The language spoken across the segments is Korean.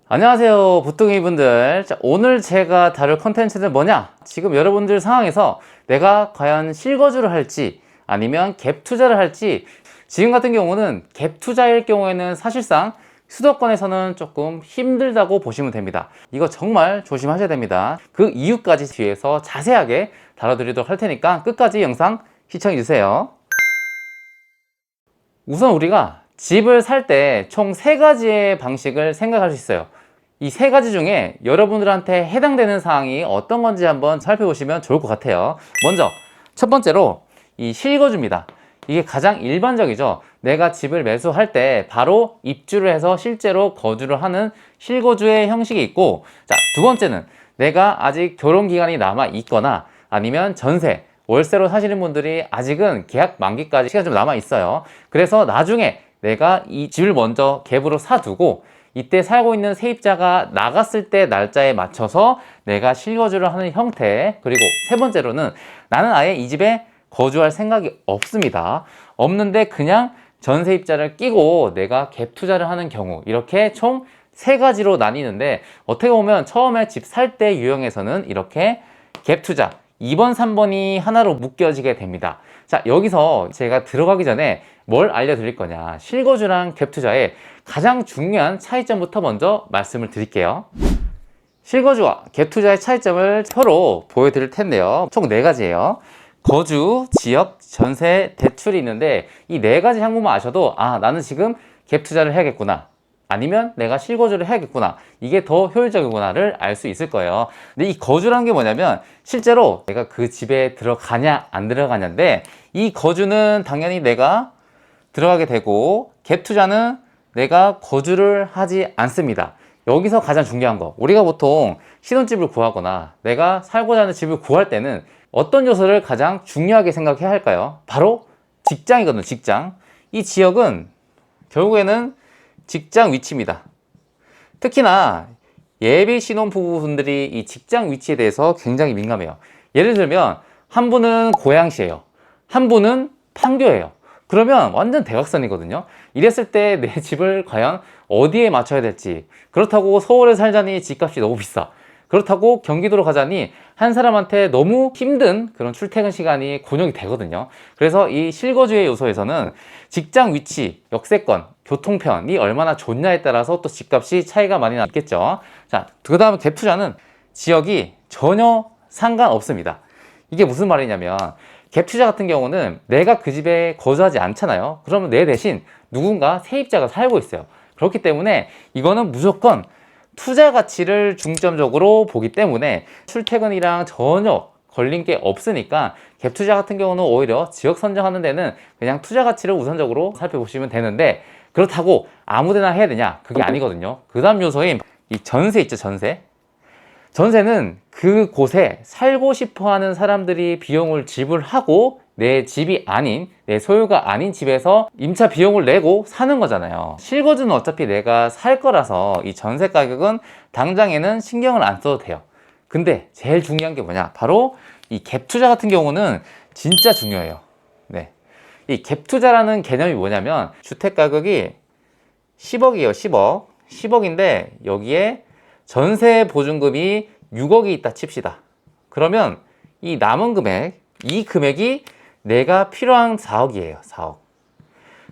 안녕하세요, 부뚱이 분들. 자, 오늘 제가 다룰 컨텐츠는 뭐냐? 지금 여러분들 상황에서 내가 과연 실거주를 할지 아니면 갭 투자를 할지, 지금 같은 경우는 갭 투자일 경우에는 사실상 수도권에서는 조금 힘들다고 보시면 됩니다. 이거 정말 조심하셔야 됩니다. 그 이유까지 뒤에서 자세하게 다뤄드리도록 할 테니까 끝까지 영상 시청해 주세요. 우선 우리가 집을 살 때 총 3가지의 방식을 생각할 수 있어요. 이 3가지 중에 여러분들한테 해당되는 사항이 어떤 건지 한번 살펴보시면 좋을 것 같아요. 먼저 첫 번째로 이 실거주입니다. 이게 가장 일반적이죠. 내가 집을 매수할 때 바로 입주를 해서 실제로 거주를 하는 실거주의 형식이 있고, 자, 두 번째는 내가 아직 결혼 기간이 남아 있거나 아니면 전세, 월세로 사시는 분들이 아직은 계약 만기까지 시간이 좀 남아 있어요. 그래서 나중에 내가 이 집을 먼저 갭으로 사두고 이때 살고 있는 세입자가 나갔을 때 날짜에 맞춰서 내가 실거주를 하는 형태. 그리고 세 번째로는 나는 아예 이 집에 거주할 생각이 없습니다. 없는데 그냥 전세입자를 끼고 내가 갭 투자를 하는 경우, 이렇게 총 3가지로 나뉘는데, 어떻게 보면 처음에 집 살 때 유형에서는 이렇게 갭 투자 2번, 3번이 하나로 묶여지게 됩니다. 자, 여기서 제가 들어가기 전에 뭘 알려드릴 거냐, 실거주랑 갭 투자의 가장 중요한 차이점부터 먼저 말씀을 드릴게요. 실거주와 갭 투자의 차이점을 표로 보여드릴 텐데요. 총 4가지예요. 거주, 지역, 전세, 대출이 있는데 이 4가지 항목만 아셔도 나는 지금 갭 투자를 해야겠구나, 아니면 내가 실거주를 해야겠구나, 이게 더 효율적이구나를 알 수 있을 거예요. 근데 이 거주라는 게 뭐냐면 실제로 내가 그 집에 들어가냐 안 들어가냐인데, 이 거주는 당연히 내가 들어가게 되고 갭 투자는 내가 거주를 하지 않습니다. 여기서 가장 중요한 거, 우리가 보통 신혼집을 구하거나 내가 살고자 하는 집을 구할 때는 어떤 요소를 가장 중요하게 생각해야 할까요? 바로 직장이거든요. 직장. 이 지역은 결국에는 직장 위치입니다. 특히나 예비 신혼부부분들이 이 직장 위치에 대해서 굉장히 민감해요. 예를 들면 한 분은 고양시예요, 한 분은 판교예요. 그러면 완전 대각선이거든요. 이랬을 때 내 집을 과연 어디에 맞춰야 될지, 그렇다고 서울에 살자니 집값이 너무 비싸, 그렇다고 경기도로 가자니 한 사람한테 너무 힘든 그런 출퇴근 시간이 곤욕이 되거든요. 그래서 이 실거주의 요소에서는 직장 위치, 역세권, 교통편이 얼마나 좋냐에 따라서 또 집값이 차이가 많이 나겠죠. 자, 그 다음에 갭 투자는 지역이 전혀 상관없습니다. 이게 무슨 말이냐면, 갭 투자 같은 경우는 내가 그 집에 거주하지 않잖아요. 그러면 내 대신 누군가 세입자가 살고 있어요. 그렇기 때문에 이거는 무조건 투자 가치를 중점적으로 보기 때문에 출퇴근이랑 전혀 걸린 게 없으니까, 갭 투자 같은 경우는 오히려 지역 선정하는 데는 그냥 투자 가치를 우선적으로 살펴보시면 되는데, 그렇다고 아무데나 해야 되냐? 그게 아니거든요. 그 다음 요소인 이 전세 있죠, 전세. 전세는 그곳에 살고 싶어 하는 사람들이 비용을 지불하고 내 집이 아닌, 내 소유가 아닌 집에서 임차 비용을 내고 사는 거잖아요. 실거주는 어차피 내가 살 거라서 이 전세 가격은 당장에는 신경을 안 써도 돼요. 근데 제일 중요한 게 뭐냐? 바로 이 갭 투자 같은 경우는 진짜 중요해요. 네. 이 갭 투자라는 개념이 뭐냐면, 주택 가격이 10억이에요. 10억. 10억인데 여기에 전세 보증금이 6억이 있다 칩시다. 그러면 이 남은 금액, 이 금액이 내가 필요한 4억이에요. 4억.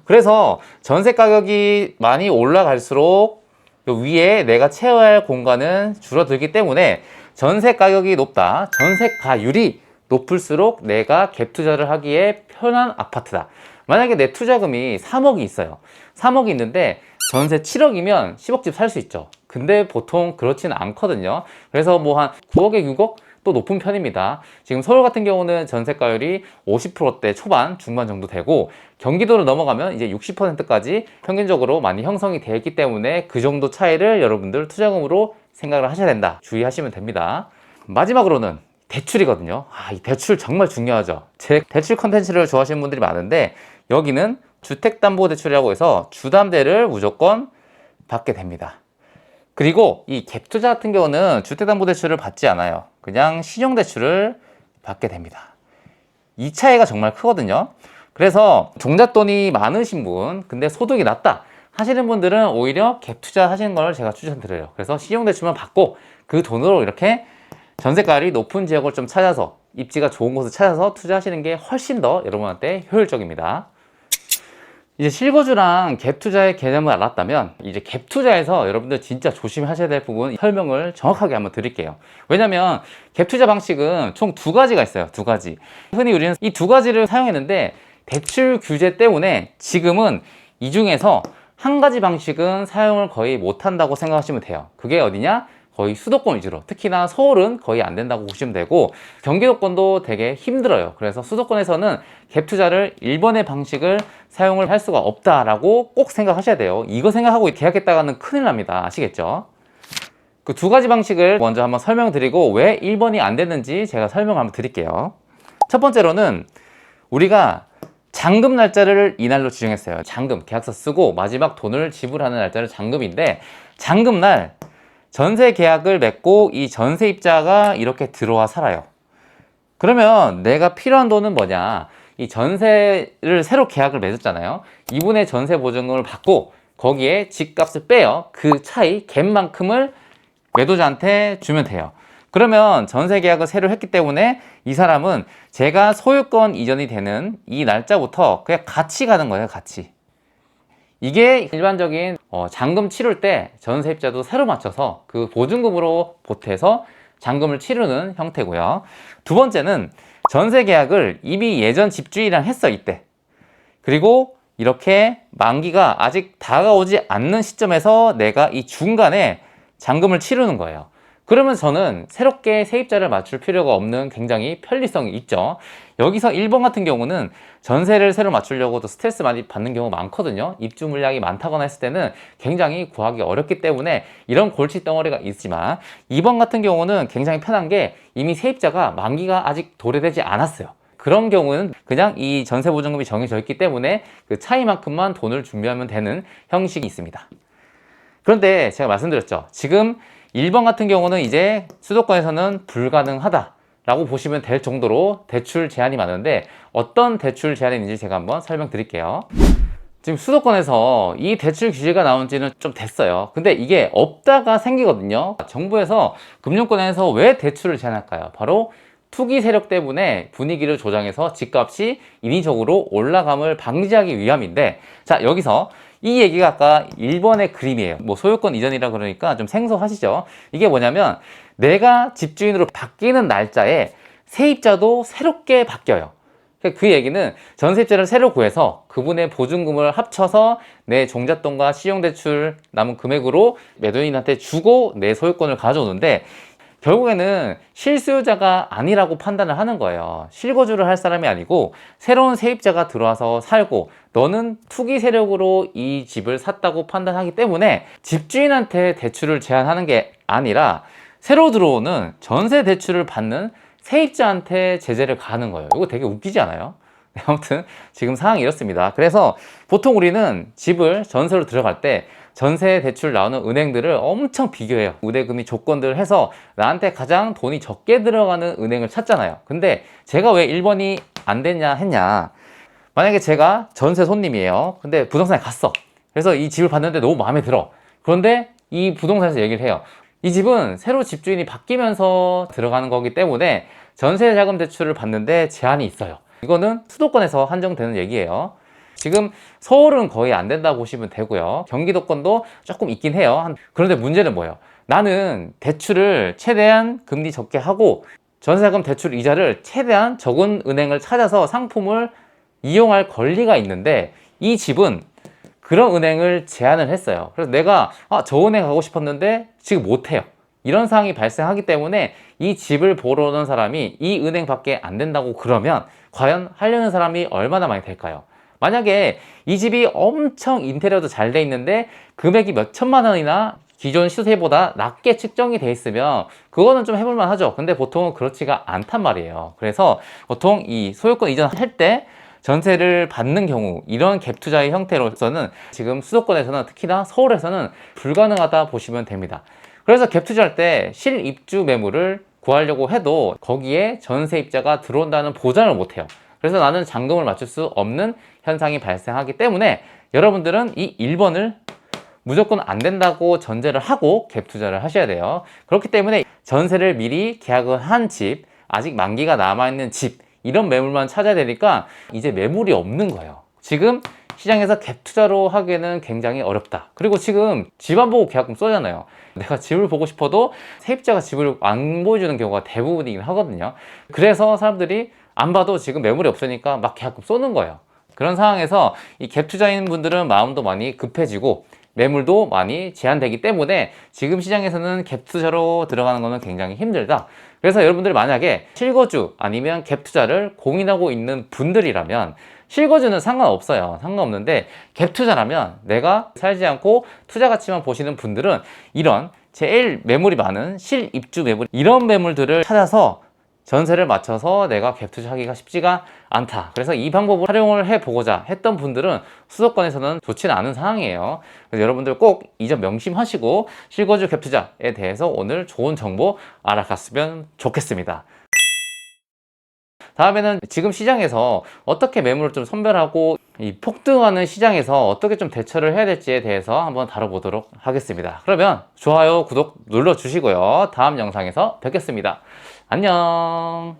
그래서 전세 가격이 많이 올라갈수록 위에 내가 채워야 할 공간은 줄어들기 때문에 전세 가격이 높다, 전세가율이 높을수록 내가 갭 투자를 하기에 편한 아파트다. 만약에 내 투자금이 3억이 있어요. 3억이 있는데 전세 7억이면 10억집 살 수 있죠. 근데 보통 그렇지는 않거든요. 그래서 뭐 한 9억에 6억? 또 높은 편입니다. 지금 서울 같은 경우는 전세가율이 50%대 초반, 중반 정도 되고, 경기도로 넘어가면 이제 60%까지 평균적으로 많이 형성이 되어 있기 때문에 그 정도 차이를 여러분들 투자금으로 생각을 하셔야 된다. 주의하시면 됩니다. 마지막으로는 대출이거든요. 이 대출 정말 중요하죠. 제 대출 컨텐츠를 좋아하시는 분들이 많은데, 여기는 주택담보대출이라고 해서 주담대를 무조건 받게 됩니다. 그리고 이 갭 투자 같은 경우는 주택담보대출을 받지 않아요. 그냥 신용대출을 받게 됩니다. 이 차이가 정말 크거든요. 그래서 종잣돈이 많으신 분, 근데 소득이 낮다, 하시는 분들은 오히려 갭 투자 하시는 걸 제가 추천드려요. 그래서 신용대출만 받고 그 돈으로 이렇게 전세가율이 높은 지역을 좀 찾아서 입지가 좋은 곳을 찾아서 투자하시는 게 훨씬 더 여러분한테 효율적입니다. 이제 실거주랑 갭 투자의 개념을 알았다면 이제 갭 투자에서 여러분들 진짜 조심하셔야 될 부분 설명을 정확하게 한번 드릴게요. 왜냐면 갭 투자 방식은 총 두 가지가 있어요. 두 가지. 흔히 우리는 이 두 가지를 사용했는데 대출 규제 때문에 지금은 이 중에서 한 가지 방식은 사용을 거의 못한다고 생각하시면 돼요. 그게 어디냐? 거의 수도권 위주로, 특히나 서울은 거의 안 된다고 보시면 되고 경기도권도 되게 힘들어요. 그래서 수도권에서는 갭 투자를 1번의 방식을 사용을 할 수가 없다라고 꼭 생각하셔야 돼요. 이거 생각하고 계약했다가는 큰일 납니다. 아시겠죠? 그 두 가지 방식을 먼저 한번 설명드리고 왜 1번이 안 됐는지 제가 설명 한번 드릴게요. 첫 번째로는 우리가 잔금 날짜를 이날로 지정했어요. 잔금, 계약서 쓰고 마지막 돈을 지불하는 날짜를 잔금인데 잔금날 전세 계약을 맺고 이 전세입자가 이렇게 들어와 살아요. 그러면 내가 필요한 돈은 뭐냐? 이 전세를 새로 계약을 맺었잖아요. 이분의 전세 보증금을 받고 거기에 집값을 빼요. 그 차이, 갭만큼을 매도자한테 주면 돼요. 그러면 전세 계약을 새로 했기 때문에 이 사람은 제가 소유권 이전이 되는 이 날짜부터 그냥 같이 가는 거예요. 같이. 이게 일반적인 잔금 치룰 때 전세입자도 새로 맞춰서 그 보증금으로 보태서 잔금을 치르는 형태고요. 두 번째는 전세 계약을 이미 예전 집주인이랑 했어 이때. 그리고 이렇게 만기가 아직 다가오지 않는 시점에서 내가 이 중간에 잔금을 치르는 거예요. 그러면 저는 새롭게 세입자를 맞출 필요가 없는 굉장히 편리성이 있죠. 여기서 1번 같은 경우는 전세를 새로 맞추려고도 스트레스 많이 받는 경우가 많거든요. 입주 물량이 많다거나 했을 때는 굉장히 구하기 어렵기 때문에 이런 골치 덩어리가 있지만 2번 같은 경우는 굉장히 편한 게 이미 세입자가 만기가 아직 도래되지 않았어요. 그런 경우는 그냥 이 전세 보증금이 정해져 있기 때문에 그 차이만큼만 돈을 준비하면 되는 형식이 있습니다. 그런데 제가 말씀드렸죠. 지금 1번 같은 경우는 이제 수도권에서는 불가능하다라고 보시면 될 정도로 대출 제한이 많은데 어떤 대출 제한이 있는지 제가 한번 설명드릴게요. 지금 수도권에서 이 대출 규제가 나온 지는 좀 됐어요. 근데 이게 없다가 생기거든요. 정부에서 금융권에서 왜 대출을 제한할까요? 바로 투기 세력 때문에 분위기를 조장해서 집값이 인위적으로 올라감을 방지하기 위함인데 자 여기서 이 얘기가 아까 1번의 그림이에요. 뭐 소유권 이전이라 그러니까 좀 생소하시죠? 이게 뭐냐면 내가 집주인으로 바뀌는 날짜에 세입자도 새롭게 바뀌어요. 그 얘기는 전세입자를 새로 구해서 그분의 보증금을 합쳐서 내 종잣돈과 신용대출 남은 금액으로 매도인한테 주고 내 소유권을 가져오는데 결국에는 실수요자가 아니라고 판단을 하는 거예요. 실거주를 할 사람이 아니고 새로운 세입자가 들어와서 살고 너는 투기 세력으로 이 집을 샀다고 판단하기 때문에 집주인한테 대출을 제한하는 게 아니라 새로 들어오는 전세 대출을 받는 세입자한테 제재를 가하는 거예요. 이거 되게 웃기지 않아요? 아무튼 지금 상황이 이렇습니다. 그래서 보통 우리는 집을 전세로 들어갈 때 전세 대출 나오는 은행들을 엄청 비교해요. 우대금리 조건들을 해서 나한테 가장 돈이 적게 들어가는 은행을 찾잖아요. 근데 제가 왜 1번이 안 됐냐 했냐. 만약에 제가 전세 손님이에요. 근데 부동산에 갔어. 그래서 이 집을 봤는데 너무 마음에 들어. 그런데 이 부동산에서 얘기를 해요. 이 집은 새로 집주인이 바뀌면서 들어가는 거기 때문에 전세 자금 대출을 받는데 제한이 있어요. 이거는 수도권에서 한정되는 얘기예요. 지금 서울은 거의 안 된다고 보시면 되고요. 경기도권도 조금 있긴 해요. 그런데 문제는 뭐예요? 나는 대출을 최대한 금리 적게 하고 전세자금 대출 이자를 최대한 적은 은행을 찾아서 상품을 이용할 권리가 있는데 이 집은 그런 은행을 제한을 했어요. 그래서 내가 저 은행 가고 싶었는데 지금 못해요. 이런 상황이 발생하기 때문에 이 집을 보러 오는 사람이 이 은행밖에 안 된다고 그러면 과연 하려는 사람이 얼마나 많이 될까요? 만약에 이 집이 엄청 인테리어도 잘 돼 있는데 금액이 몇 천만 원이나 기존 시세보다 낮게 측정이 돼 있으면 그거는 좀 해볼만 하죠. 근데 보통은 그렇지가 않단 말이에요. 그래서 보통 이 소유권 이전할 때 전세를 받는 경우 이런 갭 투자의 형태로서는 지금 수도권에서는 특히나 서울에서는 불가능하다 보시면 됩니다. 그래서 갭 투자할 때 실입주 매물을 구하려고 해도 거기에 전세입자가 들어온다는 보장을 못해요. 그래서 나는 잔금을 맞출 수 없는 현상이 발생하기 때문에 여러분들은 이 1번을 무조건 안 된다고 전제를 하고 갭 투자를 하셔야 돼요. 그렇기 때문에 전세를 미리 계약을 한 집, 아직 만기가 남아있는 집, 이런 매물만 찾아야 되니까 이제 매물이 없는 거예요. 지금 시장에서 갭 투자로 하기에는 굉장히 어렵다. 그리고 지금 집 안 보고 계약금 쏘잖아요. 내가 집을 보고 싶어도 세입자가 집을 안 보여주는 경우가 대부분이긴 하거든요. 그래서 사람들이 안 봐도 지금 매물이 없으니까 막 계약금 쏘는 거예요. 그런 상황에서 이 갭 투자인 분들은 마음도 많이 급해지고 매물도 많이 제한되기 때문에 지금 시장에서는 갭 투자로 들어가는 것은 굉장히 힘들다. 그래서 여러분들이 만약에 실거주 아니면 갭 투자를 고민하고 있는 분들이라면 실거주는 상관없어요. 상관없는데 갭 투자라면 내가 살지 않고 투자 가치만 보시는 분들은 이런 제일 매물이 많은 실입주 매물, 이런 매물들을 찾아서 전세를 맞춰서 내가 갭 투자하기가 쉽지가 않다. 그래서 이 방법을 활용을 해보고자 했던 분들은 수도권에서는 좋지는 않은 상황이에요. 그래서 여러분들 꼭 이 점 명심하시고 실거주 갭 투자에 대해서 오늘 좋은 정보 알아갔으면 좋겠습니다. 다음에는 지금 시장에서 어떻게 매물을 좀 선별하고 이 폭등하는 시장에서 어떻게 좀 대처를 해야 될지에 대해서 한번 다뤄보도록 하겠습니다. 그러면 좋아요, 구독 눌러주시고요. 다음 영상에서 뵙겠습니다. 안녕.